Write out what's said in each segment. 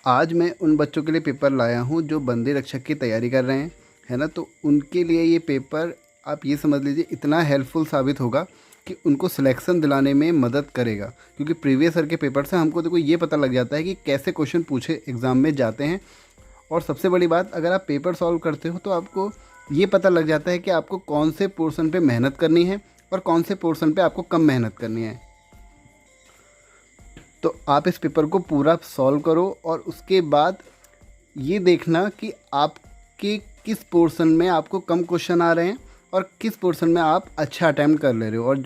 आज मैं उन बच्चों के लिए पेपर लाया हूँ जो बंदी रक्षक की तैयारी कर रहे हैं, है ना। तो उनके लिए ये पेपर आप ये समझ लीजिए इतना हेल्पफुल साबित होगा कि उनको सिलेक्शन दिलाने में मदद करेगा। क्योंकि प्रीवियस ईयर के पेपर से हमको देखो ये पता लग जाता है कि कैसे क्वेश्चन पूछे एग्ज़ाम में जाते हैं। और सबसे बड़ी बात, अगर आप पेपर सॉल्व करते हो तो आपको ये पता लग जाता है कि आपको कौन से पोर्शन पे मेहनत करनी है और कौन से पोर्शन पे आपको कम मेहनत करनी है। तो आप इस पेपर को पूरा सॉल्व करो और उसके बाद ये देखना कि आपके किस पोर्शन में आपको कम क्वेश्चन आ रहे हैं और किस पोर्शन में आप अच्छा अटैम्प्ट कर ले रहे हो। और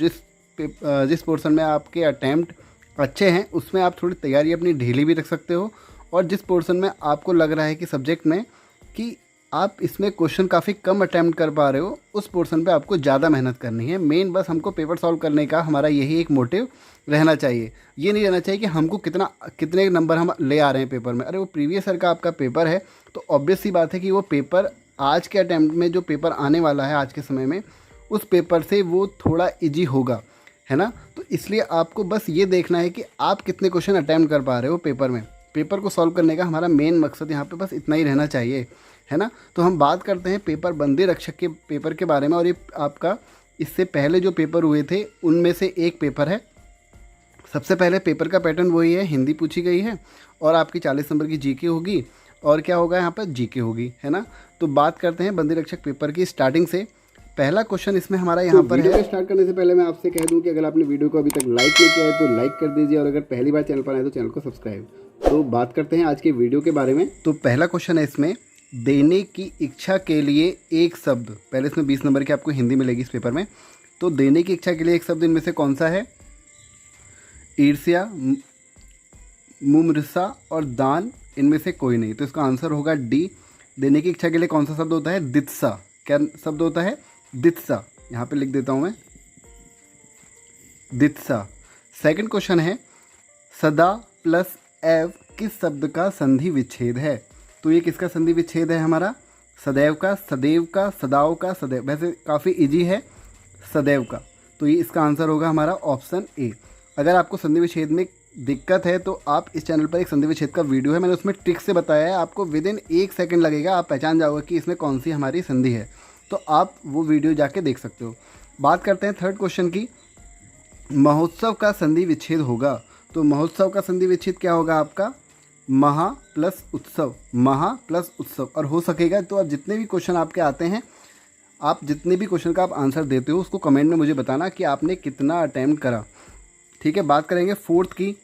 जिस पोर्शन में आपके अटैम्प्ट अच्छे हैं उसमें आप थोड़ी तैयारी अपनी ढीली भी रख सकते हो। और जिस पोर्शन में आपको लग रहा है कि सब्जेक्ट में कि आप इसमें क्वेश्चन काफ़ी कम अटैम्प्ट कर पा रहे हो, उस पोर्शन पे आपको ज़्यादा मेहनत करनी है। मेन बस हमको पेपर सॉल्व करने का हमारा यही एक मोटिव रहना चाहिए। ये नहीं रहना चाहिए कि हमको कितने नंबर हम ले आ रहे हैं पेपर में। अरे वो प्रीवियस ईयर का आपका पेपर है तो ऑब्वियस सी बात है कि वो पेपर आज के अटैम्प्ट में जो पेपर आने वाला है आज के समय में, उस पेपर से वो थोड़ा ईजी होगा, है ना। तो इसलिए आपको बस ये देखना है कि आप कितने क्वेश्चन अटैम्प्ट कर पा रहे हो पेपर में। पेपर को सॉल्व करने का हमारा मेन मकसद यहाँ पे बस इतना ही रहना चाहिए, है ना। तो हम बात करते हैं पेपर बंदी रक्षक के पेपर के बारे में। और ये आपका इससे पहले जो पेपर हुए थे उनमें से एक पेपर है। सबसे पहले पेपर का पैटर्न वही है, हिंदी पूछी गई है और आपकी 40 नंबर की जीके होगी और क्या होगा यहाँ पर जीके होगी, है ना। तो बात करते हैं बंदी रक्षक पेपर की स्टार्टिंग से। पहला क्वेश्चन इसमें हमारा यहाँ पर है। स्टार्ट करने से पहले मैं आपसे कह दूँ कि अगर आपने वीडियो को अभी तक लाइक नहीं किया है तो लाइक कर दीजिए और अगर पहली बार चैनल पर आए तो चैनल को सब्सक्राइब। तो बात करते हैं आज के वीडियो के बारे में। तो पहला क्वेश्चन है इसमें, देने की इच्छा के लिए एक शब्द। पहले इसमें 20 नंबर की आपको हिंदी मिलेगी इस पेपर में। तो देने की इच्छा के लिए एक शब्द इनमें से कौन सा है? ईर्ष्या, मुमृषा और दान, इनमें से कोई नहीं। तो इसका आंसर होगा डी। देने की इच्छा के लिए कौन सा शब्द होता है? दित्सा। क्या शब्द होता है? दित्सा। यहाँ पे लिख देता हूँ मैं, दित्सा। सेकंड क्वेश्चन है, सदा प्लस एव किस शब्द का संधि विच्छेद है? तो ये किसका संधि विच्छेद है हमारा? सदैव का, सदैव का, सदाव का, सदैव। वैसे काफ़ी इजी है, सदैव का। तो ये इसका आंसर होगा हमारा ऑप्शन ए। अगर आपको संधि विच्छेद में दिक्कत है तो आप इस चैनल पर एक संधि विच्छेद का वीडियो है, मैंने उसमें ट्रिक से बताया है। आपको विद इन 1 सेकंड लगेगा, आप पहचान जाओगे कि इसमें कौन सी हमारी संधि है। तो आप वो वीडियो जाके देख सकते हो। बात करते हैं थर्ड क्वेश्चन की। महोत्सव का संधि विच्छेद होगा। तो महोत्सव का संधि विच्छेद क्या होगा आपका? महा प्लस उत्सव, महा प्लस उत्सव। और हो सकेगा तो आप जितने भी क्वेश्चन आपके आते हैं, आप जितने भी क्वेश्चन का आप आंसर देते हो उसको कमेंट में मुझे बताना कि आपने कितना अटैम्प्ट करा, ठीक है। बात करेंगे फोर्थ की।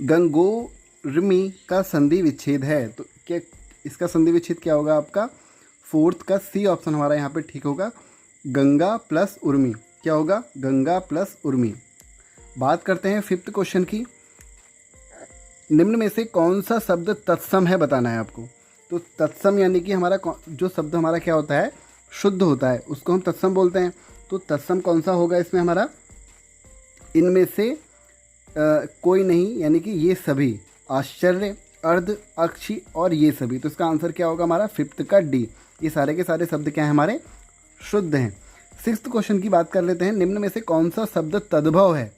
गंगोरमी का संधि विच्छेद है। तो क्या इसका संधि विच्छेद क्या होगा आपका? फोर्थ का सी ऑप्शन हमारा यहाँ पे ठीक होगा, गंगा प्लस उर्मी। क्या होगा? गंगा प्लस उर्मी। बात करते हैं फिफ्थ क्वेश्चन की। निम्न में से कौन सा शब्द तत्सम है, बताना है आपको। तो तत्सम यानी कि हमारा जो शब्द हमारा क्या होता है? शुद्ध होता है, उसको हम तत्सम बोलते हैं। तो तत्सम कौन सा होगा इसमें हमारा? इनमें से कोई नहीं, यानी कि ये सभी, आश्चर्य, अर्ध, अक्षी और ये सभी। तो इसका आंसर क्या होगा हमारा? फिफ्थ का डी। ये सारे के सारे शब्द क्या हैं हमारे? शुद्ध हैं। सिक्स्थ क्वेश्चन की बात कर लेते हैं। निम्न में से कौन सा शब्द तद्भव है?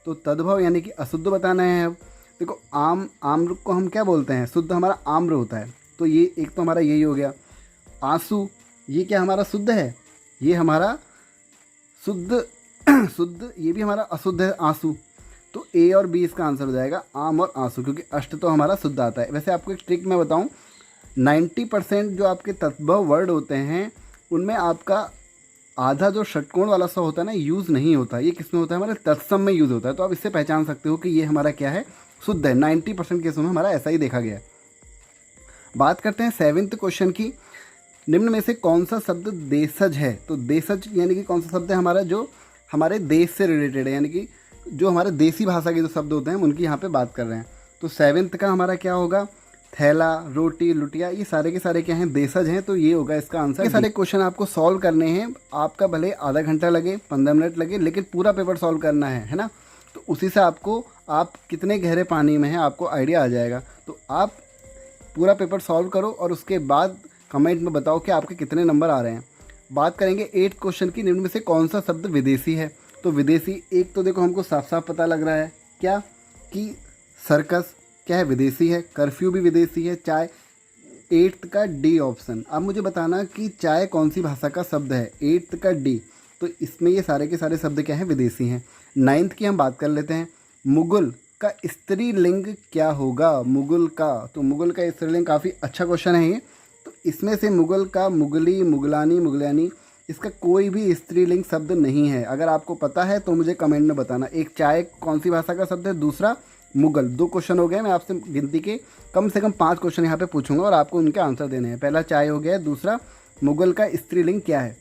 तो तद्भव यानी कि अशुद्ध बताना है। अब देखो, आम्र को हम क्या बोलते हैं? शुद्ध हमारा आम्र होता है। तो ये एक तो हमारा यही हो गया। आंसू, ये क्या हमारा शुद्ध है? ये हमारा शुद्ध शुद्ध, ये भी हमारा अशुद्ध है, आंसू। तो ए और बी इसका आंसर हो जाएगा, आम और आंसू, क्योंकि अष्ट तो हमारा शुद्ध आता है। वैसे आपको एक ट्रिक मैं बताऊं, 90% जो आपके तद्भव वर्ड होते हैं उनमें आपका आधा जो षटकोण वाला सा होता है ना, यूज़ नहीं होता। ये किसमें होता है? हमारे तत्सम में यूज़ होता है। तो आप इससे पहचान सकते हो कि ये हमारा क्या है? शुद्ध है। 90% केसों में हमारा ऐसा ही देखा गया है। बात करते हैं सेवेंथ क्वेश्चन की। निम्न में से कौन सा शब्द देशज है? तो देशज यानी कि कौन सा शब्द है हमारा जो हमारे देश से रिलेटेड है, यानी कि जो हमारे देसी भाषा के जो शब्द होते हैं उनकी यहाँ पे बात कर रहे हैं। तो सेवेंथ का हमारा क्या होगा? थैला, रोटी, लुटिया, ये सारे के सारे क्या हैं? देशज हैं। तो ये होगा इसका आंसर। ये सारे क्वेश्चन आपको सॉल्व करने हैं। आपका भले आधा घंटा लगे, 15 मिनट लगे, लेकिन पूरा पेपर सॉल्व करना है ना। तो उसी से आपको आप कितने गहरे पानी में हैं आपको आइडिया आ जाएगा। तो आप पूरा पेपर सॉल्व करो और उसके बाद कमेंट में बताओ कि आपके कितने नंबर आ रहे हैं। बात करेंगे 8th क्वेश्चन की। निम्न में से कौन सा शब्द विदेशी है? तो विदेशी, एक तो देखो हमको साफ साफ पता लग रहा है क्या, कि सर्कस, क्या है, विदेशी है। कर्फ्यू भी विदेशी है। चाय 8th का डी ऑप्शन। अब मुझे बताना कि चाय कौन सी भाषा का शब्द है, 8th का डी। तो इसमें ये सारे के सारे शब्द क्या हैं, विदेशी हैं। 9th की हम बात कर लेते हैं। मुगल का स्त्रीलिंग क्या होगा, मुगल का। तो मुगल का स्त्रीलिंग काफ़ी अच्छा क्वेश्चन है ये। तो इसमें से मुगल का मुगली, मुगलानी, मुगलियानी, इसका कोई भी स्त्रीलिंग शब्द नहीं है। अगर आपको पता है तो मुझे कमेंट में बताना। एक चाय कौन सी भाषा का शब्द है, दूसरा मुगल। 2 क्वेश्चन हो गए। मैं आपसे गिनती के कम से कम 5 क्वेश्चन यहाँ पे पूछूंगा और आपको उनके आंसर देने हैं। पहला चाय हो गया, दूसरा मुगल का स्त्रीलिंग क्या है।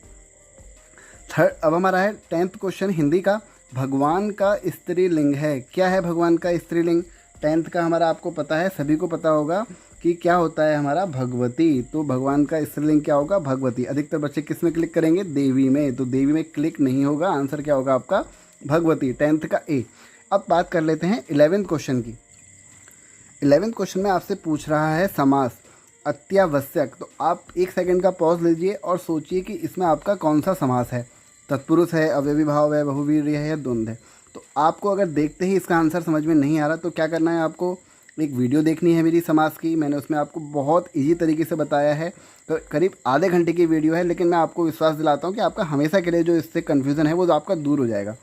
अब हमारा है 10th क्वेश्चन हिंदी का। भगवान का स्त्रीलिंग है, क्या है भगवान का स्त्रीलिंग। 10th का हमारा आपको पता है, सभी को पता होगा कि क्या होता है हमारा, भगवती। तो भगवान का स्त्रीलिंग क्या होगा, भगवती। अधिकतर बच्चे किस में क्लिक करेंगे, देवी में। तो देवी में क्लिक नहीं होगा, आंसर क्या होगा आपका, भगवती। 10th का ए। अब बात कर लेते हैं 11th क्वेश्चन की। 11th क्वेश्चन में आपसे पूछ रहा है समास अत्यावश्यक। तो आप 1 सेकंड का पॉज लीजिए और सोचिए कि इसमें आपका कौन सा समास है। तत्पुरुष है, अव्ययी भाव है, बहुवीर्य है या द्वंद्व है। तो आपको अगर देखते ही इसका आंसर समझ में नहीं आ रहा तो क्या करना है, आपको एक वीडियो देखनी है मेरी समास की। मैंने उसमें आपको बहुत ईजी तरीके से बताया है। तो करीब आधे घंटे की वीडियो है, लेकिन मैं आपको विश्वास दिलाता हूँ कि आपका हमेशा के लिए जो इससे कन्फ्यूज़न है वो आपका दूर हो जाएगा।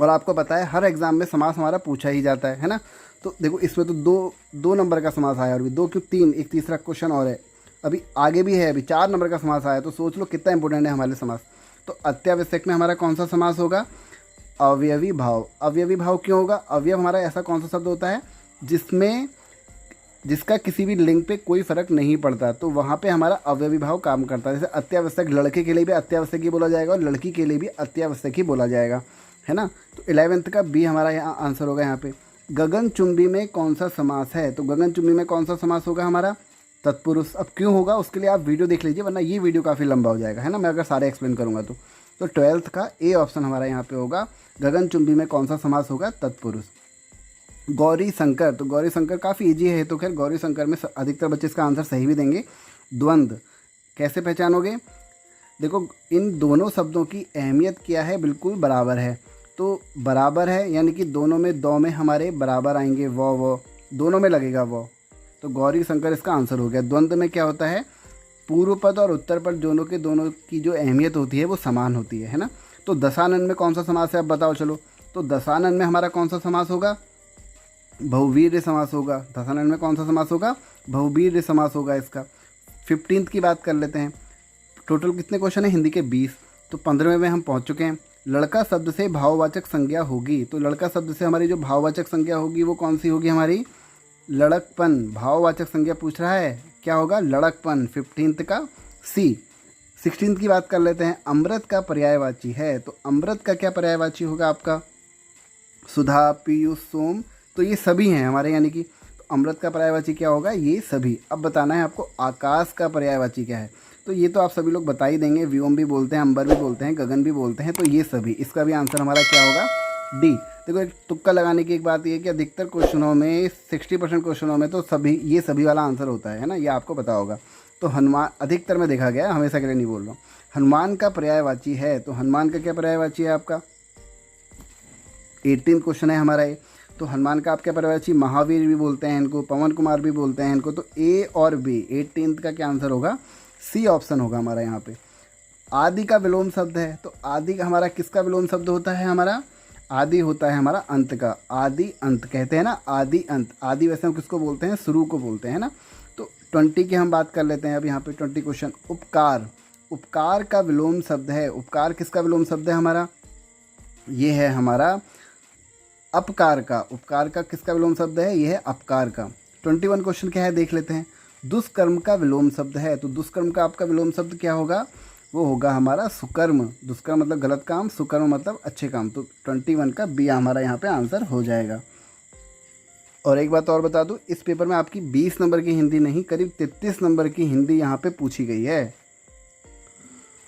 और आपको पता है हर एग्ज़ाम में समास हमारा पूछा ही जाता है ना। तो देखो इसमें तो दो नंबर का समास आया, और भी 2 क्यों 3, एक तीसरा क्वेश्चन और है, अभी आगे भी है, अभी 4 नंबर का समास आया। तो सोच लो कितना इंपॉर्टेंट है हमारे लिए समास। तो अत्यावश्यक में हमारा कौन सा समास होगा, अवयवी भाव। अवयवी भाव क्यों होगा, अवयव हमारा ऐसा कौन सा शब्द होता है जिसका किसी भी लिंग पे कोई फर्क नहीं पड़ता, तो वहाँ पे हमारा अवयवी भाव काम करता है। जैसे अत्यावश्यक, लड़के के लिए भी अत्यावश्यक ही बोला जाएगा और लड़की के लिए भी अत्यावश्यक ही बोला जाएगा, है ना। तो 11th का बी हमारा यहाँ आंसर होगा। यहाँ पे गगनचुंबी में कौन सा समास है, तो गगनचुंबी में कौन सा समास होगा हमारा, तत्पुरुष। अब क्यों होगा उसके लिए आप वीडियो देख लीजिए, वरना ये वीडियो काफ़ी लंबा हो जाएगा, है ना, मैं अगर सारे एक्सप्लेन करूँगा तो 12th का ए ऑप्शन हमारा यहाँ पे होगा। गगनचुंबी में कौन सा समास होगा, तत्पुरुष। गौरी शंकर, तो गौरी शंकर काफ़ी ईजी है। तो खैर गौरी शंकर में अधिकतर बच्चे इसका आंसर सही भी देंगे। द्वंद्व कैसे पहचानोगे, देखो इन दोनों शब्दों की अहमियत क्या है, बिल्कुल बराबर है। तो बराबर है यानी कि दोनों में दो में हमारे बराबर आएंगे, वो दोनों में लगेगा वो। तो गौरी शंकर इसका आंसर हो गया। द्वंद्व में क्या होता है, पूर्व पद और उत्तर पद दोनों की जो अहमियत होती है वो समान होती है ना। तो दशानन में कौन सा समास है, अब बताओ चलो। तो दशानन में हमारा कौन सा समास होगा, बहुवीर्य समास होगा। दशानन में कौन सा समास होगा, बहुवीर्य समास होगा इसका। 15th की बात कर लेते हैं। टोटल कितने क्वेश्चन है हिंदी के, 20। तो 15वें में हम पहुंच चुके हैं। लड़का शब्द से भाववाचक संज्ञा होगी, तो लड़का शब्द से हमारी जो भाववाचक संज्ञा होगी वो कौन सी होगी हमारी, लड़कपन। भाववाचक संज्ञा पूछ रहा है, क्या होगा, लड़कपन। 15th का सी। 16th की बात कर लेते हैं। अमृत का पर्यायवाची है, तो अमृत का क्या पर्यायवाची होगा आपका, सुधा, पीयूष, सोम। तो ये सभी हैं हमारे, यानी कि तो अमृत का पर्यायवाची क्या होगा, ये सभी। अब बताना है आपको आकाश का पर्यायवाची क्या है। तो ये तो आप सभी लोग बता ही देंगे, व्योम भी बोलते हैं, अंबर भी बोलते हैं, गगन भी बोलते हैं। तो ये सभी, इसका भी आंसर हमारा क्या होगा, डी। देखो एक तुक्का लगाने की एक बात ये है कि अधिकतर क्वेश्चनों में 60% क्वेश्चनों में तो सभी ये सभी वाला आंसर होता है ना, ये आपको पता होगा। तो हनुमान अधिकतर में देखा गया, हमेशा के लिए नहीं बोल रहा हूँ। हनुमान का पर्यायवाची है, तो हनुमान का क्या पर्यायवाची है आपका, 18 क्वेश्चन है हमारा ये। तो हनुमान का आप क्या पर्यायवाची, महावीर भी बोलते हैं इनको, पवन कुमार भी बोलते हैं इनको। तो ए और बी, 18th का क्या आंसर होगा, सी ऑप्शन होगा हमारा यहाँ पे। आदि का विलोम शब्द है, तो आदि का हमारा किसका विलोम शब्द होता है, हमारा आदि होता है हमारा अंत का। आदि अंत कहते हैं ना, आदि अंत। आदि वैसे हम किसको बोलते हैं, शुरू को बोलते हैं ना। तो 20 की हम बात कर लेते हैं अब यहाँ पे 20 क्वेश्चन। उपकार, उपकार का विलोम शब्द है। उपकार किसका विलोम शब्द है हमारा, ये है हमारा अपकार का। उपकार का किसका विलोम शब्द है, ये है अपकार का। 21 क्वेश्चन क्या है देख लेते हैं। दुष्कर्म का विलोम शब्द है, तो दुष्कर्म का आपका विलोम शब्द क्या होगा, वो होगा हमारा सुकर्म। दुष्कर्म मतलब गलत काम, सुकर्म मतलब अच्छे काम। तो 21 का बी हमारा यहाँ पे आंसर हो जाएगा। और एक बात और बता दूँ, इस पेपर में आपकी 20 नंबर की हिंदी नहीं, करीब 33 नंबर की हिंदी यहाँ पे पूछी गई है।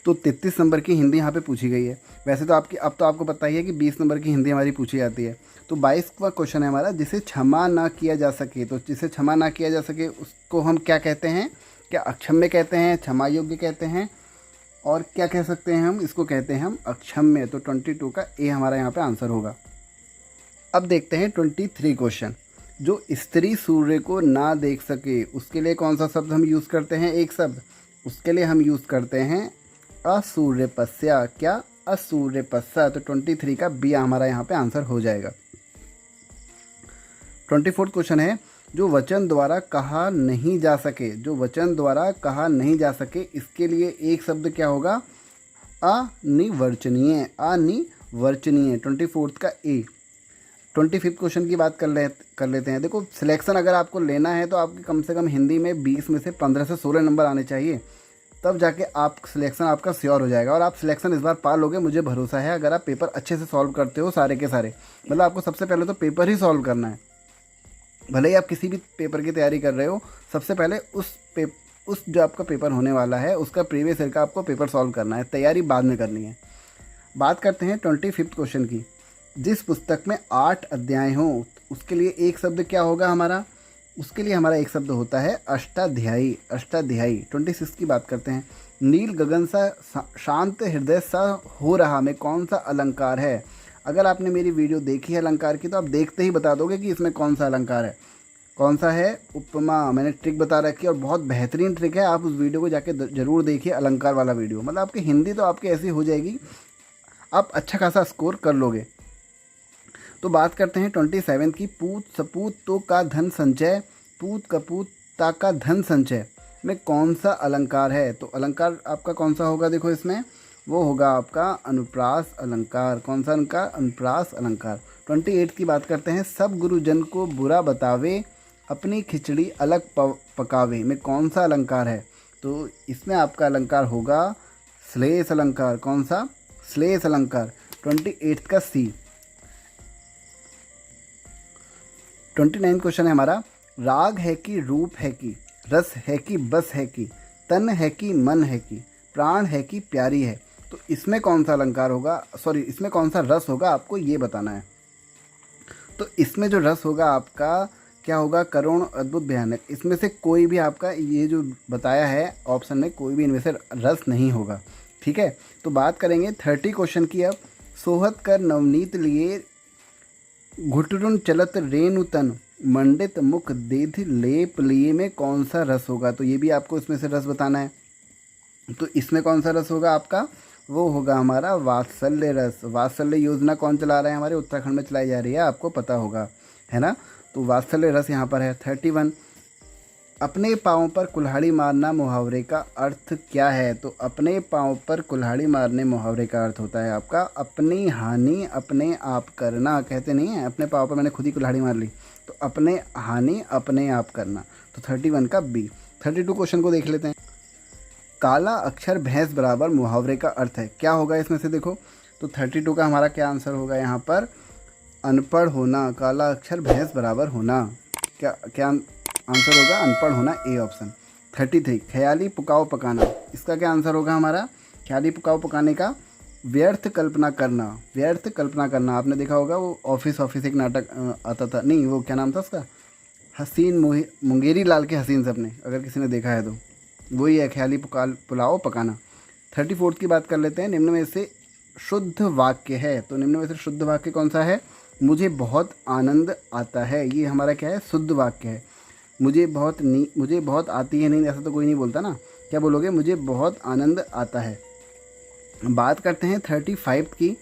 तो 33 नंबर की हिंदी यहाँ पे पूछी गई है। वैसे तो अब तो आपको पता ही है कि 20 नंबर की हिंदी हमारी पूछी जाती है। तो 22वां क्वेश्चन है हमारा, जिसे क्षमा ना किया जा सके। तो जिसे क्षमा ना किया जा सके उसको हम क्या कहते हैं, क्या अक्षम्य कहते हैं, क्षमा योग्य कहते हैं, और क्या कह सकते हैं हम, इसको कहते हैं हम अक्षम्य। तो 22 का ए हमारा यहाँ पे आंसर होगा। अब देखते हैं 23 क्वेश्चन। जो स्त्री सूर्य को ना देख सके उसके लिए कौन सा शब्द हम यूज़ करते हैं? एक शब्द उसके लिए हम यूज़ करते हैं असूर्यपस्या। क्या? असूर्यपस्या। तो 23 का बी हमारा यहाँ पे आंसर हो जाएगा। 24 क्वेश्चन है, जो वचन द्वारा कहा नहीं जा सके, जो वचन द्वारा कहा नहीं जा सके, इसके लिए एक शब्द क्या होगा? अनिवर्चनीय। अनिवर्चनीय 24 का ए। 25 क्वेश्चन की बात कर लेते हैं। देखो, सिलेक्शन अगर आपको लेना है तो आपके कम से कम हिंदी में 20 में से 15 से 16 नंबर आने चाहिए, तब जाके आप सिलेक्शन आपका श्योर हो जाएगा। और आप सिलेक्शन इस बार पा लोगे, मुझे भरोसा है, अगर आप पेपर अच्छे से सॉल्व करते हो सारे के सारे। मतलब आपको सबसे पहले तो पेपर ही सॉल्व करना है। भले ही आप किसी भी पेपर की तैयारी कर रहे हो, सबसे पहले उस जो आपका पेपर होने वाला है उसका प्रीवियस ईयर का आपको पेपर सॉल्व करना है, तैयारी बाद में करनी है। बात करते हैं 25 क्वेश्चन की। जिस पुस्तक में 8 अध्याय हों उसके लिए एक शब्द क्या होगा हमारा? उसके लिए हमारा एक शब्द होता है अष्टाध्यायी। अष्टाध्यायी। 26 की बात करते हैं। नील गगन सा शांत हृदय सा हो रहा में कौन सा अलंकार है? अगर आपने मेरी वीडियो देखी है अलंकार की तो आप देखते ही बता दोगे कि इसमें कौन सा अलंकार है। कौन सा है? उपमा। मैंने ट्रिक बता रखी है और बहुत बेहतरीन ट्रिक है, आप उस वीडियो को जाके ज़रूर देखिए, अलंकार वाला वीडियो। मतलब आपकी हिंदी तो आपकी ऐसी हो जाएगी, आप अच्छा खासा स्कोर कर लोगे। तो बात करते हैं 27 की। पूत सपूत तो का धन संचय, पूत कपूता का धन संचय में कौन सा अलंकार है? तो अलंकार आपका कौन सा होगा? देखो इसमें वो होगा आपका अनुप्रास अलंकार। कौन सा अलंकार? अनुप्रास अलंकार। 28 की बात करते हैं। सब गुरुजन को बुरा बतावे, अपनी खिचड़ी अलग पकावे में कौन सा अलंकार है? तो इसमें आपका अलंकार होगा श्लेष अलंकार। कौन सा? श्लेष अलंकार। 28 का सी। 29 क्वेश्चन है हमारा। राग है कि रूप है कि, रस है कि बस है कि, तन है कि मन है कि, प्राण है कि प्यारी है। तो इसमें कौन सा अलंकार होगा? सॉरी, इसमें कौन सा रस होगा आपको ये बताना है। तो इसमें जो रस होगा आपका क्या होगा? करुण, अद्भुत, भयानक। इसमें से कोई भी आपका ये जो बताया है ऑप्शन में कोई भी इनमें से रस नहीं होगा। ठीक है। तो बात करेंगे 30 क्वेश्चन की अब। सोहत कर नवनीत लिए, घुटरुन चलत रेणुतन, मंडित मुख देध लेप लिए में कौन सा रस होगा? तो ये भी आपको इसमें से रस बताना है। तो इसमें कौन सा रस होगा आपका? वो होगा हमारा वात्सल्य रस। वात्सल्य योजना कौन चला रहा है? हमारे उत्तराखंड में चलाई जा रही है, आपको पता होगा, है ना। तो वात्सल्य रस यहाँ पर है। 31, अपने पाँव पर कुल्हाड़ी मारना मुहावरे का अर्थ क्या है? तो अपने पाँव पर कुल्हाड़ी मारने मुहावरे का अर्थ होता है आपका अपनी हानि अपने आप करना। कहते नहीं है अपने पाँव पर मैंने खुद ही कुल्हाड़ी मार ली, तो अपने हानि अपने आप करना। तो 31 का बी। 32 क्वेश्चन को देख लेते हैं। काला अक्षर भैंस बराबर मुहावरे का अर्थ है, क्या होगा इसमें से? देखो, तो 32 का हमारा क्या आंसर होगा यहाँ पर? अनपढ़ होना। काला अक्षर भैंस बराबर होना। क्या आंसर होगा? अनपढ़ होना, ए ऑप्शन। 33, ख्याली पुकाव पकाना। इसका क्या आंसर होगा हमारा? ख्याली पुकाव पकाने का व्यर्थ कल्पना करना। व्यर्थ कल्पना करना आपने देखा होगा, वो ऑफिस एक नाटक आता था, नहीं वो क्या नाम था उसका? हसीन मुंगेरी लाल के हसीन सपने, अगर किसी ने देखा है तो वही है ख्याली पुलाव पकाना। 34 की बात कर लेते हैं। निम्न में से शुद्ध वाक्य है, तो निम्न में से शुद्ध वाक्य कौन सा है? मुझे बहुत आनंद आता है। ये हमारा क्या है? शुद्ध वाक्य है। मुझे बहुत आती है, नहीं ऐसा तो कोई नहीं बोलता ना। क्या बोलोगे? मुझे बहुत आनंद आता है। बात करते हैं 35 की।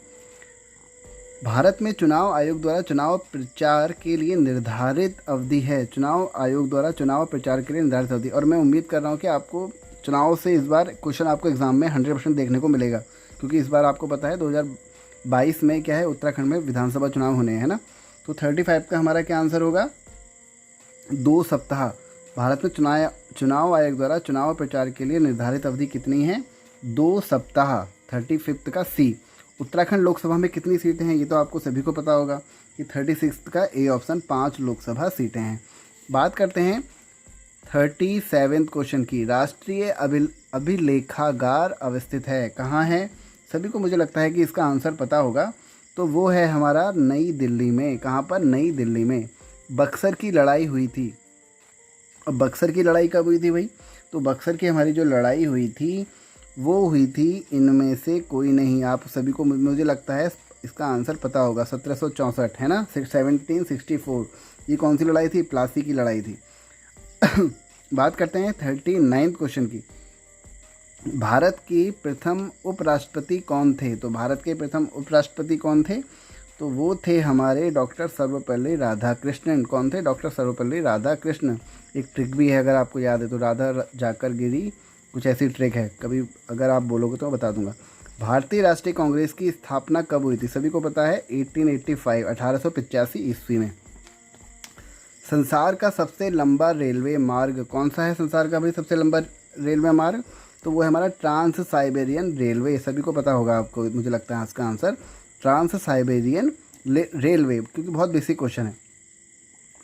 भारत में चुनाव आयोग द्वारा चुनाव प्रचार के लिए निर्धारित अवधि है। चुनाव आयोग द्वारा चुनाव प्रचार के लिए निर्धारित अवधि, और मैं उम्मीद कर रहा हूँ कि आपको चुनाव से इस बार क्वेश्चन आपको एग्जाम में 100% देखने को मिलेगा, क्योंकि इस बार आपको पता है 2022 में क्या है, उत्तराखंड में विधानसभा चुनाव होने हैं ना। तो 35 का हमारा क्या आंसर होगा? 2 सप्ताह। भारत में चुनाव आयोग द्वारा चुनाव प्रचार के लिए निर्धारित अवधि कितनी है? 2 सप्ताह। 35 का सी। उत्तराखंड लोकसभा में कितनी सीटें हैं? ये तो आपको सभी को पता होगा कि 36 का ए ऑप्शन 5 लोकसभा सीटें हैं। बात करते हैं 37 क्वेश्चन की। राष्ट्रीय अभिलेखागार अवस्थित है, कहाँ है? सभी को मुझे लगता है कि इसका आंसर पता होगा, तो वो है हमारा नई दिल्ली में। कहाँ पर? नई दिल्ली में। बक्सर की लड़ाई हुई थी। अब बक्सर की लड़ाई कब हुई थी भाई? तो बक्सर की हमारी जो लड़ाई हुई थी वो हुई थी इनमें से कोई नहीं। आप सभी को मुझे लगता है इसका आंसर पता होगा। 1764 है ना, 1764। ये कौन सी लड़ाई थी? प्लासी की लड़ाई थी। बात करते हैं 39 क्वेश्चन की। भारत के प्रथम उपराष्ट्रपति कौन थे? तो भारत के प्रथम उपराष्ट्रपति कौन थे? तो वो थे हमारे डॉक्टर सर्वपल्ली राधाकृष्णन। कौन थे? डॉक्टर सर्वपल्ली राधाकृष्णन। एक ट्रिक भी है अगर आपको याद है तो, राधा जाकर गिरी, कुछ ऐसी ट्रिक है, कभी अगर आप बोलोगे तो मैं बता दूंगा। भारतीय राष्ट्रीय कांग्रेस की स्थापना कब हुई थी? सभी को पता है 1885 1885 ईस्वी में। संसार का सबसे लंबा रेलवे मार्ग कौन सा है? संसार का भाई सबसे लंबा रेलवे मार्ग, तो वो है हमारा ट्रांस साइबेरियन रेलवे। सभी को पता होगा आपको, मुझे लगता है इसका आंसर ट्रांस साइबेरियन रेलवे, क्योंकि बहुत बेसिक क्वेश्चन है।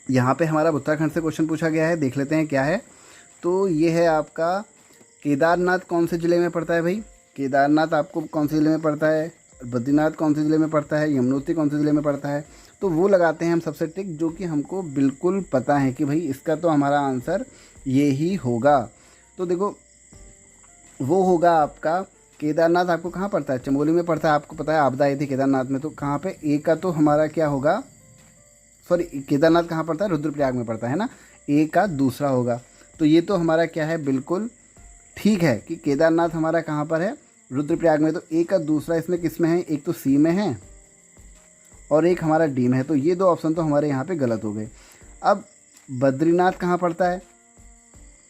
यहाँ पे हमारा उत्तराखंड से क्वेश्चन पूछा गया है, देख लेते हैं क्या है। तो ये है आपका केदारनाथ कौन से ज़िले में पड़ता है भाई? केदारनाथ आपको कौन से ज़िले में पड़ता है? बद्रीनाथ कौन से ज़िले में पड़ता है? यमुनोत्री कौन से ज़िले में पड़ता है? तो वो लगाते हैं हम सबसे टिक जो कि हमको बिल्कुल पता है कि भाई इसका तो हमारा आंसर ये ही होगा। तो देखो वो होगा आपका केदारनाथ। आपको कहाँ पड़ता है? चमोली में पड़ता है। आपको पता है आपदा आई थी केदारनाथ में, तो कहाँ पे? ए का तो हमारा क्या होगा, सॉरी केदारनाथ कहाँ पड़ता है? रुद्रप्रयाग में पड़ता है ना, ए का दूसरा होगा। तो ये तो हमारा क्या है, बिल्कुल ठीक है कि केदारनाथ हमारा कहाँ पर है? रुद्रप्रयाग में। तो ए का दूसरा इसमें किस में है? एक तो सी में है और एक हमारा डी में है। तो ये दो ऑप्शन तो हमारे यहाँ पे गलत हो गए। अब बद्रीनाथ कहाँ पड़ता है?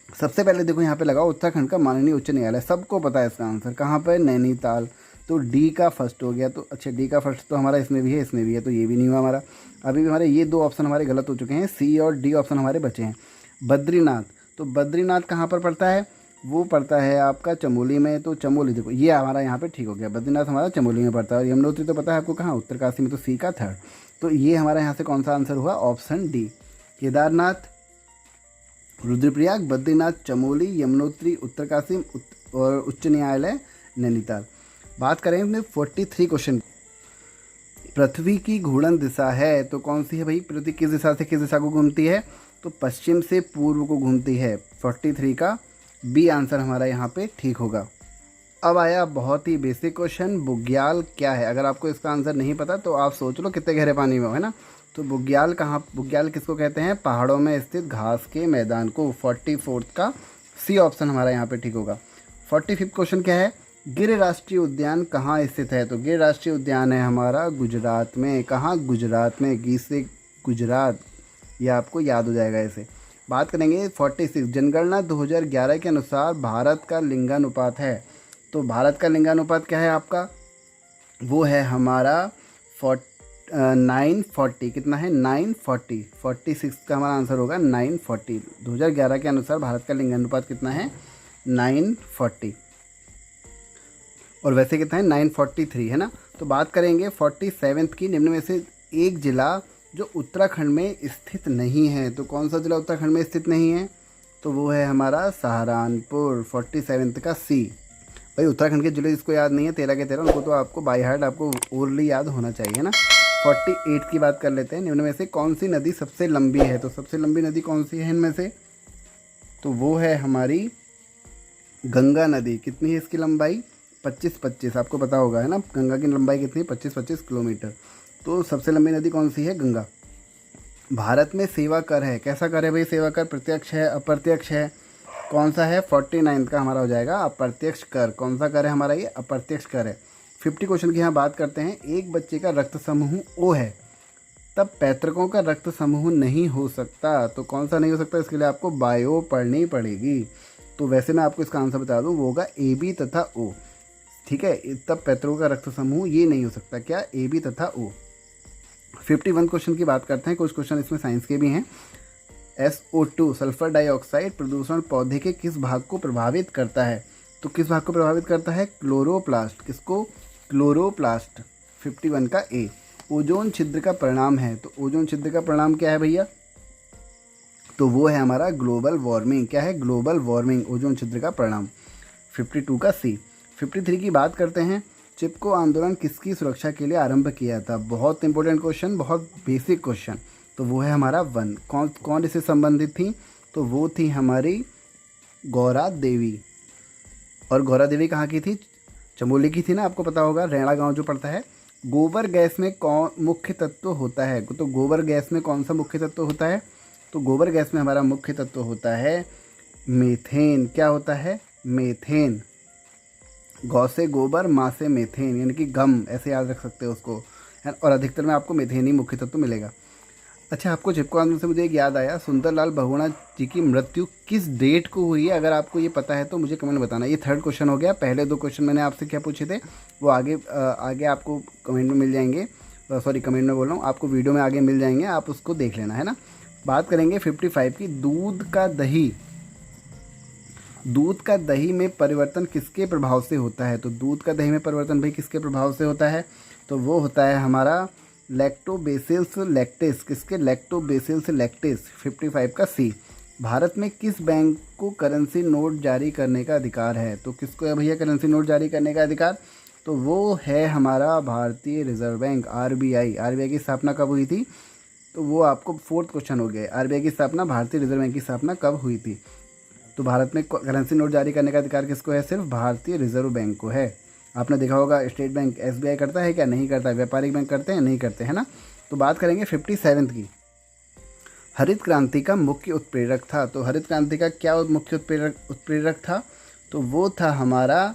सबसे पहले देखो यहाँ पे लगाओ उत्तराखंड का माननीय उच्च न्यायालय, सबको पता है इसका आंसर कहाँ पर? नैनीताल। तो डी का फर्स्ट हो गया। तो अच्छा डी का फर्स्ट तो हमारा इसमें भी है, इसमें भी है, तो ये भी नहीं हुआ हमारा। अभी भी हमारे ये दो ऑप्शन हमारे गलत हो चुके हैं, सी और डी ऑप्शन हमारे बचे हैं। बद्रीनाथ, तो बद्रीनाथ कहाँ पर पड़ता है? वो पड़ता है आपका चमोली में। तो चमोली देखो ये हमारा यहाँ पे ठीक हो गया, बद्रीनाथ हमारा चमोली में पड़ता है। और यमुनोत्री तो पता है आपको कहाँ? उत्तरकाशी में। तो सी का थर्ड। तो ये हमारा यहाँ से कौन सा आंसर हुआ? Option D. केदारनाथ, रुद्रप्रयाग, बद्रीनाथ, चमोली, यमुनोत्री, उत्तरकाशी और उच्च न्यायालय नैनीताल। बात करें इसमें 43 क्वेश्चन। पृथ्वी की घूर्णन दिशा है तो कौन सी है भाई? पृथ्वी किस दिशा से किस दिशा को घूमती है? तो पश्चिम से पूर्व को घूमती है। 43 का बी आंसर हमारा यहाँ पे ठीक होगा। अब आया बहुत ही बेसिक क्वेश्चन, बुग्याल क्या है? अगर आपको इसका आंसर नहीं पता तो आप सोच लो कितने गहरे पानी में हो, है ना। तो बुग्याल कहाँ, बुग्याल किसको कहते हैं? पहाड़ों में स्थित घास के मैदान को। 44 का सी ऑप्शन हमारा यहाँ पे ठीक होगा। 45 क्वेश्चन क्या है? गिर राष्ट्रीय उद्यान कहाँ स्थित है? तो गिर राष्ट्रीय उद्यान है हमारा गुजरात में। कहाँ? गुजरात में। गी से गुजरात, ये आपको याद हो जाएगा ऐसे। बात करेंगे 46, जनगणना 2011 के अनुसार भारत का लिंगानुपात है। तो भारत का लिंगानुपात क्या है आपका? वो है हमारा 940। कितना है? 940। 46 का हमारा आंसर होगा 940। 2011 के अनुसार भारत का लिंगानुपात कितना है? 940। और वैसे कितना है? 943, है ना। तो बात करेंगे 47 की। निम्न में से एक जिला जो उत्तराखंड में स्थित नहीं है, तो कौन सा जिला उत्तराखंड में स्थित नहीं है? तो वो है हमारा सहारनपुर। 47 का सी। भाई उत्तराखंड के जिले जिसको याद नहीं है 13 के 13, उनको तो आपको बाय हार्ट आपको ओरली याद होना चाहिए ना। 48 की बात कर लेते हैं। निम्न में से कौन सी नदी सबसे लंबी है? तो सबसे लंबी नदी कौन सी है इनमें से? तो वो है हमारी गंगा नदी। कितनी है इसकी लंबाई? 25 आपको पता होगा, है ना। गंगा की लंबाई कितनी? 25 किलोमीटर। तो सबसे लंबी नदी कौन सी है? गंगा। भारत में सेवा कर है, कैसा कर है भाई? सेवा कर प्रत्यक्ष है, अप्रत्यक्ष है, कौन सा है? 49 का हमारा हो जाएगा अप्रत्यक्ष कर। कौन सा कर है हमारा? ये अप्रत्यक्ष कर है। 50 क्वेश्चन की यहाँ बात करते हैं। एक बच्चे का रक्त समूह ओ है, तब पैतृकों का रक्त समूह नहीं हो सकता। तो कौन सा नहीं हो सकता? इसके लिए आपको बायो पढ़नी पड़ेगी। तो वैसे मैं आपको इसका आंसर बता दूँ, वो होगा ए बी तथा ओ। ठीक है, तब पैतृकों का रक्त समूह ये नहीं हो सकता। क्या? ए बी तथा ओ। 51 क्वेश्चन की बात करते हैं। कुछ क्वेश्चन इसमें साइंस के भी हैं। SO2 सल्फर डाइऑक्साइड प्रदूषण पौधे के किस भाग को प्रभावित करता है? तो किस भाग को प्रभावित करता है? क्लोरोप्लास्ट। किसको? क्लोरोप्लास्ट। 51 का ए। ओजोन छिद्र का परिणाम है, तो ओजोन छिद्र का परिणाम क्या है भैया? तो वो है हमारा ग्लोबल वार्मिंग। क्या है? ग्लोबल वार्मिंग ओजोन छिद्र का परिणाम। 52 का सी। 53 की बात करते हैं। चिपको आंदोलन किसकी सुरक्षा के लिए आरंभ किया था? बहुत इंपॉर्टेंट क्वेश्चन, बहुत बेसिक क्वेश्चन। तो वो है हमारा वन। कौन इससे संबंधित थी? तो वो थी हमारी गौरा देवी। और गौरा देवी कहाँ की थी? चमोली की थी ना, आपको पता होगा। रैणा गांव जो पड़ता है गोबर गैस में कौन मुख्य तत्व होता है? तो गोबर गैस में कौन सा मुख्य तत्व होता है? तो गोबर गैस में हमारा मुख्य तत्व होता है मीथेन। क्या होता है? मीथेन। गौ से गोबर, माँ से मीथेन, यानी कि गम, ऐसे याद रख सकते हो उसको, है। और अधिकतर में आपको मीथेन ही मुख्य तत्व मिलेगा। अच्छा, आपको चिपको आंदोलन से मुझे एक याद आया, सुंदरलाल बहुगुणा जी की मृत्यु किस डेट को हुई है? अगर आपको ये पता है तो मुझे कमेंट में बताना। ये थर्ड क्वेश्चन हो गया। पहले 2 क्वेश्चन मैंने आपसे क्या पूछे थे वो आगे आपको कमेंट में मिल जाएंगे। सॉरी, कमेंट में बोल रहा हूँ, आपको वीडियो में आगे मिल जाएंगे, आप उसको देख लेना, है ना। बात करेंगे 55 की। दूध का दही में परिवर्तन किसके प्रभाव से होता है? तो दूध का दही में परिवर्तन भाई किसके प्रभाव से होता है? तो वो होता है हमारा लैक्टोबैसिलस लैक्टेस। किसके? Lactobacillus lactase. 55 का सी। भारत में किस बैंक को करेंसी नोट जारी करने का अधिकार है? तो किसको है भैया करेंसी नोट जारी करने का अधिकार? तो वो है हमारा भारतीय रिजर्व बैंक, आरबीआई। आरबीआई की स्थापना कब हुई थी? तो वो आपको 4th क्वेश्चन हो गया। आरबीआई की स्थापना, भारतीय रिजर्व बैंक की स्थापना कब हुई थी? तो भारत में करेंसी नोट जारी करने का अधिकार किसको है? सिर्फ भारतीय रिजर्व बैंक को है। आपने देखा होगा स्टेट बैंक, एसबीआई करता है क्या? नहीं करता। व्यापारिक बैंक करते हैं? नहीं करते, है ना। तो बात करेंगे 57 की। हरित क्रांति का मुख्य उत्प्रेरक था। तो हरित क्रांति का क्या मुख्य उत्प्रेरक था? तो वो था हमारा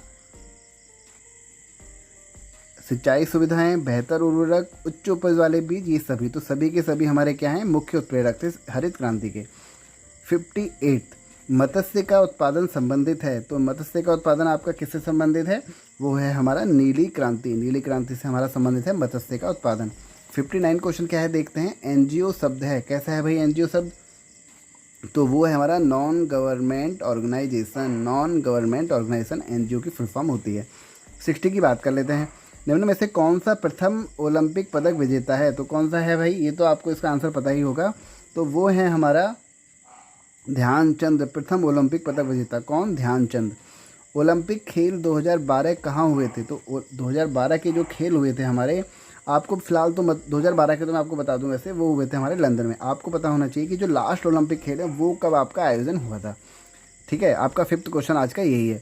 सिंचाई सुविधाएं, बेहतर उर्वरक, उच्च उपज वाले बीज, ये सभी। तो सभी के सभी हमारे क्या हैं? मुख्य उत्प्रेरक थे हरित क्रांति के। 58 मत्स्य का उत्पादन संबंधित है। तो मत्स्य का उत्पादन आपका किससे संबंधित है? वो है हमारा नीली क्रांति। नीली क्रांति से हमारा संबंधित है मत्स्य का उत्पादन। 59 क्वेश्चन क्या है देखते हैं। एनजीओ शब्द है, कैसा है भाई एनजीओ शब्द? तो वो है हमारा non government organisation. Non government organisation NGO की फुल फॉर्म होती है। 60 की बात कर लेते हैं। निम्न में से कौन सा प्रथम ओलंपिक पदक विजेता है? तो कौन सा है भाई? ये तो आपको इसका आंसर पता ही होगा। तो वो है हमारा ध्यानचंद, प्रथम ओलंपिक पदक विजेता। कौन? ध्यानचंद। ओलंपिक खेल 2012 कहाँ हुए थे? तो 2012 के जो खेल हुए थे हमारे, आपको फिलहाल तो 2012 के तो मैं आपको बता दूं, वैसे वो हुए थे हमारे लंदन में। आपको पता होना चाहिए कि जो लास्ट ओलंपिक खेल है वो कब आपका आयोजन हुआ था। ठीक है, आपका 5th क्वेश्चन आज का यही है।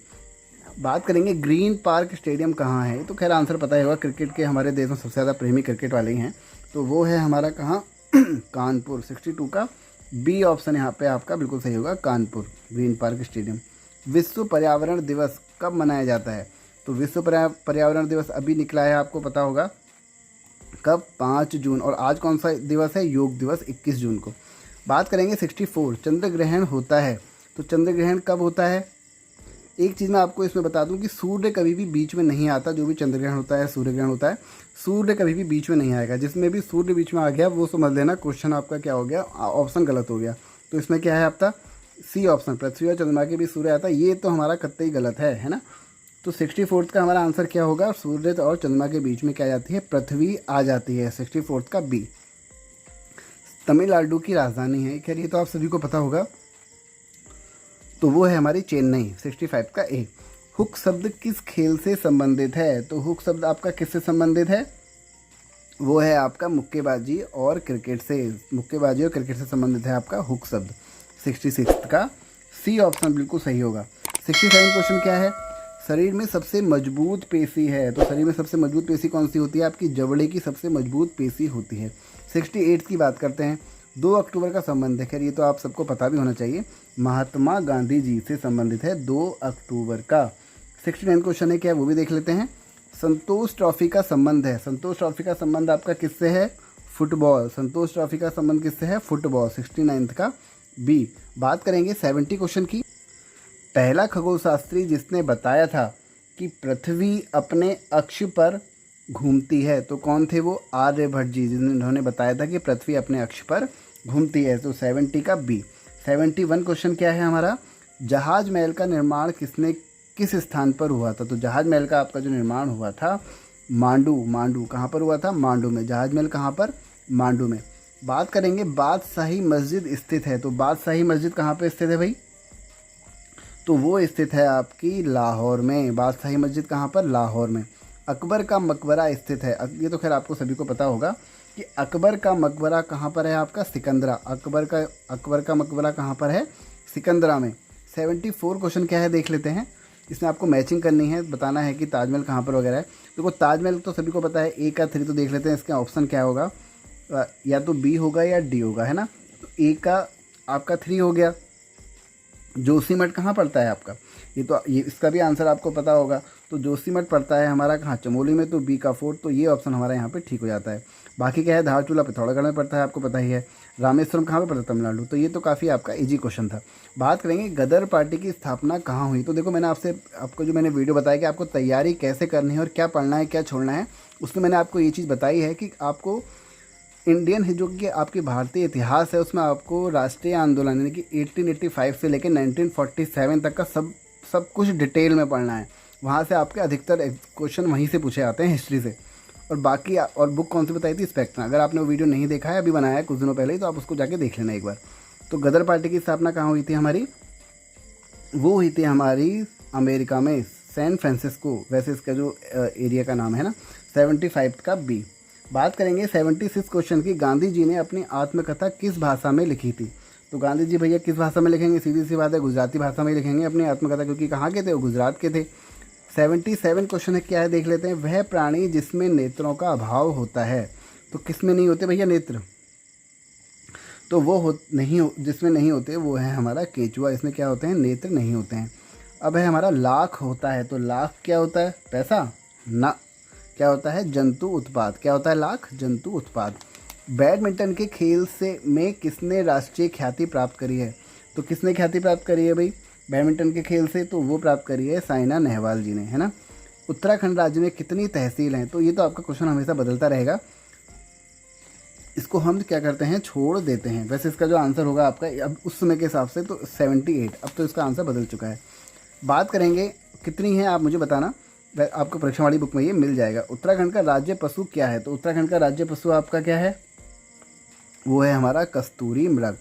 बात करेंगे ग्रीन पार्क स्टेडियम कहाँ है? तो खैर आंसर पता ही होगा, क्रिकेट के हमारे देश में सबसे ज़्यादा प्रेमी क्रिकेट वाले ही हैं। तो वो है हमारा कहाँ? कानपुर। 62 का बी ऑप्शन यहाँ पे आपका बिल्कुल सही होगा, कानपुर ग्रीन पार्क स्टेडियम। विश्व पर्यावरण दिवस कब मनाया जाता है? तो विश्व पर्यावरण दिवस अभी निकला है, आपको पता होगा कब? 5 जून। और आज कौन सा दिवस है? योग दिवस, 21 जून को। बात करेंगे 64 चंद्र ग्रहण होता है। तो चंद्र ग्रहण कब होता है? एक चीज़ मैं आपको इसमें बता दूं कि सूर्य कभी भी बीच में नहीं आता। जो भी चंद्र ग्रहण होता है, सूर्य ग्रहण होता है, सूर्य कभी भी बीच में नहीं आएगा। जिसमें भी सूर्य बीच में आ गया वो समझ लेना क्वेश्चन आपका क्या हो गया, ऑप्शन गलत हो गया। तो इसमें क्या है आपका? सी ऑप्शन, पृथ्वी और चंद्रमा के बीच सूर्य आता है। ये तो हमारा कतई गलत है ना। तो 64 का हमारा आंसर क्या होगा? सूर्य और चंद्रमा के बीच में क्या जाती है? पृथ्वी आ जाती है। 64 का बी। तमिलनाडु की राजधानी है, खैर ये तो आप सभी को पता होगा, तो वो है हमारी चेन्नई। 65 का ए। हुक शब्द किस खेल से संबंधित है? तो हुक शब्द आपका किससे संबंधित है? वो है आपका मुक्केबाजी और क्रिकेट से। मुक्केबाजी और क्रिकेट से संबंधित है आपका हुक शब्द। 66 का सी ऑप्शन बिल्कुल सही होगा। 67 क्वेश्चन क्या है? शरीर में सबसे मजबूत पेशी है। तो शरीर में सबसे मजबूत पेशी कौन सी होती है? आपकी जबड़े की सबसे मजबूत पेशी होती है। 68 की बात करते हैं। 2 अक्टूबर का संबंध है, खैर ये तो आप सबको पता भी होना चाहिए, महात्मा गांधी जी से संबंधित है 2 अक्टूबर का। 69 क्वेश्चन है क्या, वो भी देख लेते हैं। संतोष ट्रॉफी का संबंध है। संतोष ट्रॉफी का संबंध आपका किससे है? फुटबॉल। संतोष ट्रॉफी का संबंध किससे है? फुटबॉल। 69 का बी। बात करेंगे 70 क्वेश्चन की। पहला खगोलशास्त्री जिसने बताया था कि पृथ्वी अपने अक्ष पर घूमती है, तो कौन थे वो? आर्यभट्ट जी, जिन्होंने बताया था कि पृथ्वी अपने अक्ष पर घूमती है। तो 70 का बी। 71 क्वेश्चन क्या है हमारा? जहाज महल का निर्माण किस स्थान पर हुआ था? तो जहाज महल का आपका जो निर्माण हुआ था मांडू कहाँ पर हुआ था? मांडू में। जहाज महल कहाँ पर? मांडू में। बात करेंगे बादशाही मस्जिद स्थित है। तो बादशाही मस्जिद कहाँ पर स्थित है भाई? तो वो स्थित है आपकी लाहौर में। बादशाही मस्जिद कहाँ पर? लाहौर में। अकबर का मकबरा स्थित है। ये तो खैर आपको सभी को पता होगा कि अकबर का मकबरा कहाँ पर है आपका? सिकंदरा। अकबर का मकबरा कहाँ पर है? सिकंदरा में। 74 क्वेश्चन क्या है देख लेते हैं। इसमें आपको मैचिंग करनी है, बताना है कि ताजमहल कहाँ पर वगैरह है। देखो ताजमहल तो सभी को पता है, ए का 3 तो देख लेते हैं इसका ऑप्शन क्या होगा, या तो बी होगा या डी होगा, है ना। तो ए का आपका 3 हो गया। जोशीमठ कहाँ पड़ता है आपका, ये इसका भी आंसर आपको पता होगा। तो जोशीमठ पड़ता है हमारा कहाँ, चमोली में, तो बी का 4, तो ये ऑप्शन हमारा यहाँ पे ठीक हो जाता है। बाकी क्या है, धारचूला पिथौरागढ़ में पड़ता है, आपको पता ही है। रामेश्वरम कहाँ पे पड़ता है, तमिलनाडु। तो ये तो काफ़ी आपका इजी क्वेश्चन था। बात करेंगे गदर पार्टी की स्थापना कहाँ हुई। तो देखो मैंने आपको जो मैंने वीडियो बताया कि आपको तैयारी कैसे करनी है और क्या पढ़ना है क्या छोड़ना है, उसमें मैंने आपको ये चीज़ बताई है कि आपको इंडियन जो कि आपकी भारतीय इतिहास है उसमें आपको राष्ट्रीय आंदोलन यानी कि 1885 से लेकर 1947 तक का सब कुछ डिटेल में पढ़ना है। वहाँ से आपके अधिकतर क्वेश्चन वहीं से पूछे आते हैं, हिस्ट्री से। और बाकी और बुक कौन सी बताई थी, स्पेक्ट्रम। अगर आपने वो वीडियो नहीं देखा है, अभी बनाया है कुछ दिनों पहले ही, तो आप उसको जाके देख लेना एक बार। तो गदर पार्टी की स्थापना कहाँ हुई थी हमारी, वो हुई थी हमारी अमेरिका में, सैन फ्रांसिस्को। वैसे इसका जो एरिया का नाम है ना, 75 का बी। बात करेंगे 76 क्वेश्चन की, गांधी जी ने अपनी आत्मकथा किस भाषा में लिखी थी। तो गांधी जी भैया किस भाषा में लिखेंगे, सीधी सी बात है, गुजराती भाषा में लिखेंगे अपनी आत्मकथा, क्योंकि कहाँ के थे वो, गुजरात के थे। 77 क्वेश्चन है, क्या है देख लेते हैं। वह प्राणी जिसमें नेत्रों का अभाव होता है, तो किस में नहीं होते भैया नेत्र, तो वो जिसमें नहीं होते वो है हमारा केचुआ। इसमें क्या होते हैं, नेत्र नहीं होते हैं। अब है हमारा लाख होता है, तो लाख क्या होता है, पैसा ना, क्या होता है, जंतु उत्पाद। क्या होता है, लाख जंतु उत्पाद। बैडमिंटन के खेल में किसने राष्ट्रीय ख्याति प्राप्त करी है। तो किसने ख्याति प्राप्त करी है भाई बैडमिंटन के खेल से, तो वो प्राप्त करी है साइना नेहवाल जी ने, है ना। उत्तराखंड राज्य में कितनी तहसील हैं, तो ये तो आपका क्वेश्चन हमेशा बदलता रहेगा, इसको हम क्या करते हैं, छोड़ देते हैं। वैसे इसका जो आंसर होगा आपका अब उस समय के हिसाब से तो 78, अब तो इसका आंसर बदल चुका है। बात करेंगे कितनी है, आप मुझे बताना, आपको परीक्षा वाली बुक में ये मिल जाएगा। उत्तराखंड का राज्य पशु क्या है, तो उत्तराखंड का राज्य पशु आपका क्या है, वो है हमारा कस्तूरी मृग।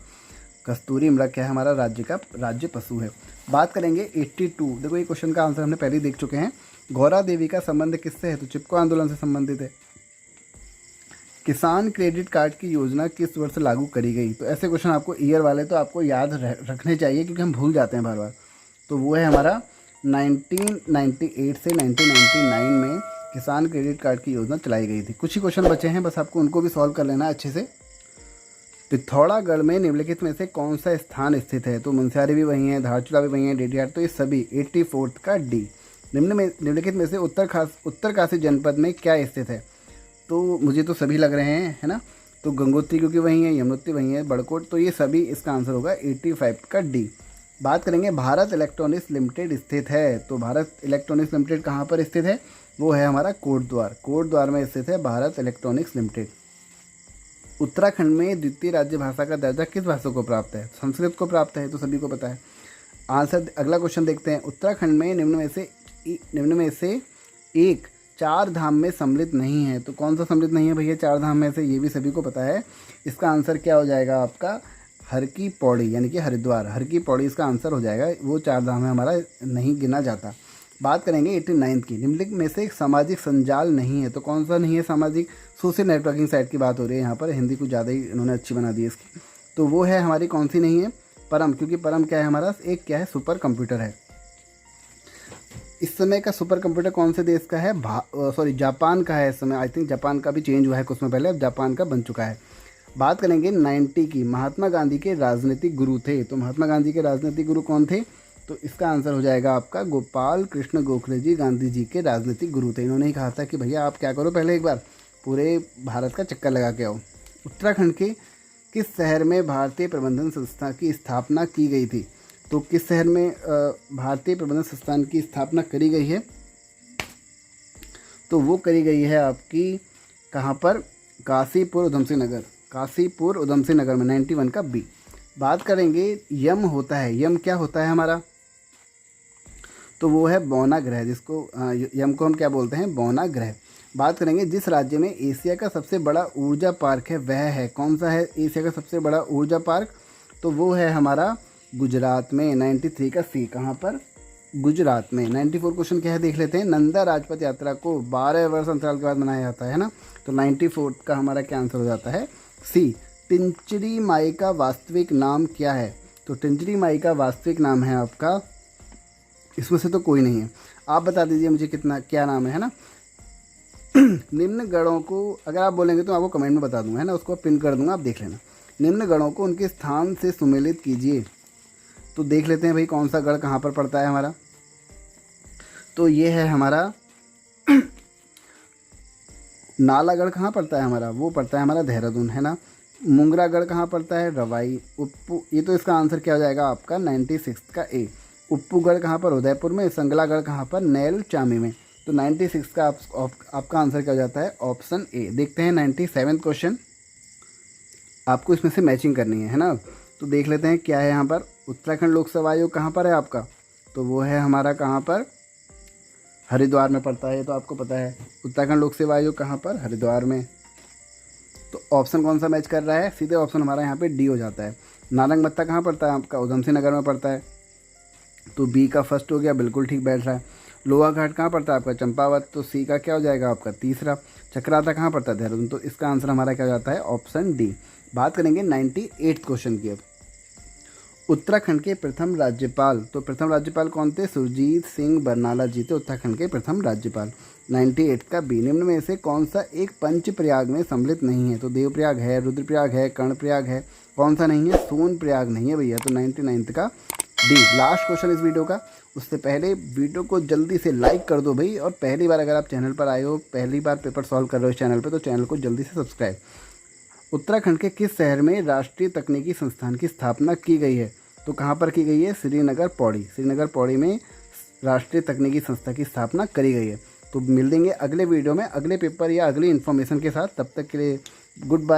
कस्तूरी मृग क्या है, हमारा राज्य का राज्य पशु है। बात करेंगे 82, देखो ये क्वेश्चन का आंसर हमने पहले ही देख चुके हैं। गौरा देवी का संबंध किससे है, तो चिपको आंदोलन से संबंधित है। किसान क्रेडिट कार्ड की योजना किस वर्ष लागू करी गई, तो ऐसे क्वेश्चन आपको ईयर वाले तो आपको याद रखने चाहिए, क्योंकि हम भूल जाते हैं बार बार। तो वो है हमारा 1998 से 1999 में किसान क्रेडिट कार्ड की योजना चलाई गई थी। कुछ ही क्वेश्चन बचे हैं, बस आपको उनको भी सॉल्व कर लेना अच्छे से। पिथौरागढ़ में निम्नलिखित में से कौन सा स्थान स्थित है, तो मुनस्यारी भी वही है, धारचूला भी वही है, डेडियार, तो ये सभी 84 का डी। निम्नलिखित में से उत्तरकाशी जनपद में क्या स्थित है, तो मुझे तो सभी लग रहे हैं, है ना। तो गंगोत्री क्योंकि वही है, यमुनोत्री वही है, बड़कोट, तो ये सभी इसका आंसर होगा 85 का डी। बात करेंगे भारत इलेक्ट्रॉनिक्स लिमिटेड स्थित है, तो भारत इलेक्ट्रॉनिक्स लिमिटेड कहाँ पर स्थित है, वो है हमारा कोटद्वार में स्थित है भारत इलेक्ट्रॉनिक्स लिमिटेड। उत्तराखंड में द्वितीय राज्य भाषा का दर्जा किस भाषा को प्राप्त है, संस्कृत को प्राप्त है, तो सभी को पता है। आंसर अगला क्वेश्चन देखते हैं। उत्तराखंड में निम्न में से एक 4 धाम में सम्मिलित नहीं है, तो कौन सा सम्मिलित नहीं है भैया 4 धाम में से, ये भी सभी को पता है। इसका आंसर क्या हो जाएगा आपका, हर की पौड़ी यानी कि हरिद्वार, हर की पौड़ी इसका आंसर हो जाएगा। वो 4 धाम में हमारा नहीं गिना जाता। बात करेंगे 89 की, निम्नलिखित में से एक सामाजिक संजाल नहीं है, तो कौन सा नहीं है सामाजिक, सोशल नेटवर्किंग साइट की बात हो रही है यहाँ पर, हिंदी कुछ ज़्यादा ही इन्होंने अच्छी बना दी है इसकी। तो वो है हमारी कौन सी नहीं है, परम, क्योंकि परम क्या है हमारा, एक क्या है, सुपर कंप्यूटर है। इस समय का सुपर कंप्यूटर कौन से देश का है, जापान का है इस समय। आई थिंक जापान का भी चेंज हुआ है कुछ समय पहले, अब जापान का बन चुका है। बात करेंगे 90 की, महात्मा गांधी के राजनीतिक गुरु थे, तो महात्मा गांधी के राजनीतिक गुरु कौन थे, तो इसका आंसर हो जाएगा आपका गोपाल कृष्ण गोखले जी, गांधी जी के राजनीतिक गुरु थे। इन्होंने ही कहा था कि भैया आप क्या करो, पहले एक बार पूरे भारत का चक्कर लगा के आओ। उत्तराखंड के किस शहर में भारतीय प्रबंधन संस्था की स्थापना की गई थी, तो किस शहर में भारतीय प्रबंधन संस्थान की स्थापना करी गई है, तो वो करी गई है आपकी कहाँ पर, काशीपुर उधमसिंह नगर में, 91 का बी। बात करेंगे यम होता है, यम क्या होता है हमारा, तो वो है बौना ग्रह, जिसको यम को हम क्या बोलते हैं, बौना ग्रह। बात करेंगे जिस राज्य में एशिया का सबसे बड़ा ऊर्जा पार्क है वह है, कौन सा है एशिया का सबसे बड़ा ऊर्जा पार्क, तो वो है हमारा गुजरात में, 93 का सी, कहाँ पर, गुजरात में। 94 क्वेश्चन क्या है देख लेते हैं। नंदा राजपथ यात्रा को 12 वर्ष अंतराल के बाद मनाया जाता है ना, तो 94 का हमारा क्या आंसर हो जाता है, सी। टिंचरी माई का वास्तविक नाम क्या है, तो टिंचरी माई का वास्तविक नाम है आपका इसमें से तो कोई नहीं है। आप बता दीजिए मुझे कितना क्या नाम है ना। निम्न गणों को अगर आप बोलेंगे तो आपको कमेंट में बता दूंगा, है ना, उसको पिन कर दूंगा, आप देख लेना। निम्न गणों को उनके स्थान से सुमेलित कीजिए। तो देख लेते हैं भाई कौन सा गढ़ कहाँ पर पड़ता है हमारा। तो ये है हमारा नालागढ़ कहाँ पड़ता है हमारा, वो पड़ता है हमारा देहरादून, है ना। मुंगरागढ़ कहाँ पड़ता है, रवाई। उप्पू, ये तो इसका आंसर क्या हो जाएगा आपका 96 का ए। उप्पूगढ़ कहाँ पर, उदयपुर में। संगलागढ़ कहाँ पर, नैल चामी में। तो 96 का आपका आंसर क्या हो जाता है, ऑप्शन ए। देखते हैं 97 क्वेश्चन, आपको इसमें से मैचिंग करनी है ना। तो देख लेते हैं क्या है यहाँ पर। उत्तराखंड लोक सेवा आयोग कहाँ पर है आपका, तो वो है हमारा कहाँ पर, हरिद्वार में पड़ता है, ये तो आपको पता है। उत्तराखंड लोक सेवा आयोग कहाँ पर, हरिद्वार में। तो ऑप्शन कौन सा मैच कर रहा है, सीधे ऑप्शन हमारा यहाँ पे डी हो जाता है। नारंगमत्ता कहाँ पड़ता है आपका, उधमसिंह नगर में पड़ता है, तो बी का फर्स्ट हो गया, बिल्कुल ठीक बैठ रहा है। लोहा घाट कहाँ पड़ता है आपका, चंपावत, तो सी का क्या हो जाएगा आपका तीसरा। चक्राता कहाँ पड़ता है, देहरादून, तो इसका आंसर हमारा क्या हो जाता है, ऑप्शन डी। बात करेंगे 98 क्वेश्चन की अब। उत्तराखंड के प्रथम राज्यपाल, तो प्रथम राज्यपाल कौन थे, सुरजीत सिंह बरनाला जी थे उत्तराखंड के प्रथम राज्यपाल। 98 का बी, निम्न में से कौन सा एक पंचप्रयाग में सम्मिलित नहीं है, तो देवप्रयाग है, रुद्रप्रयाग है, कर्णप्रयाग है, कौन सा नहीं है, सोनप्रयाग नहीं है भैया। तो 99 का डी लास्ट क्वेश्चन इस वीडियो का। उससे पहले वीडियो को जल्दी से लाइक कर दो भाई, और पहली बार अगर आप चैनल पर आए हो, पहली बार पेपर सॉल्व कर रहे हो इस चैनल पर, तो चैनल को जल्दी से सब्सक्राइब। उत्तराखंड के किस शहर में राष्ट्रीय तकनीकी संस्थान की स्थापना की गई है, तो कहाँ पर की गई है, श्रीनगर पौड़ी। श्रीनगर पौड़ी में राष्ट्रीय तकनीकी संस्था की स्थापना करी गई है। तो मिल देंगे अगले वीडियो में अगले पेपर या अगली इन्फॉर्मेशन के साथ, तब तक के लिए गुड बाय।